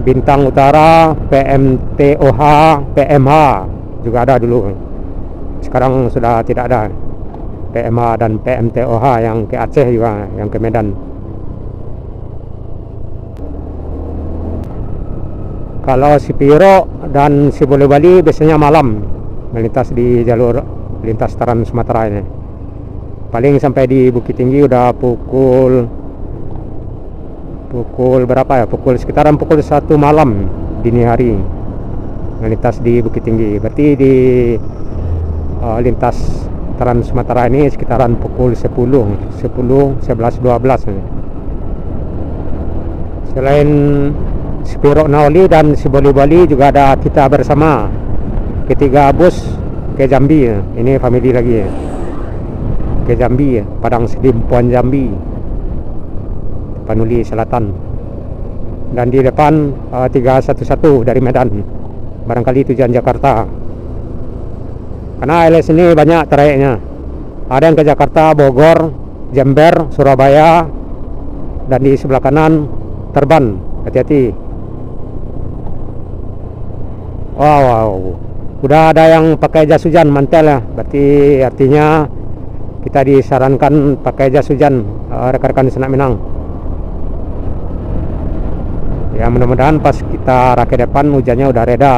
Bintang Utara, PMTOH, PMH juga ada dulu. Sekarang sudah tidak ada. PMH dan PMTOH yang ke Aceh juga, yang ke Medan. Kalau si Piro dan si Boyolali biasanya malam melintas di jalur lintas Trans Sumatera ini. Paling sampai di Bukit Tinggi udah pukul berapa ya? Sekitaran pukul 1 malam dini hari melintas di Bukit Tinggi. Berarti di lintas Trans Sumatera ini sekitaran pukul 10, 11, 12. Selain Spiro Naoli dan si Boyolali juga ada kita bersama ketiga bus ke Jambi. Ini family lagi ke Jambi, Padang Sedimpuan Jambi, Panuli Selatan. Dan di depan 311 dari Medan, barangkali tujuan Jakarta. Karena LS ini banyak trayeknya, ada yang ke Jakarta, Bogor, Jember, Surabaya, dan di sebelah kanan Terban. Hati-hati. Wow, udah ada yang pakai jas hujan mantel ya. Berarti artinya kita disarankan pakai jas hujan, rekan-rekan di Senak Minang. Ya mudah-mudahan pas kita rakit depan hujannya udah reda.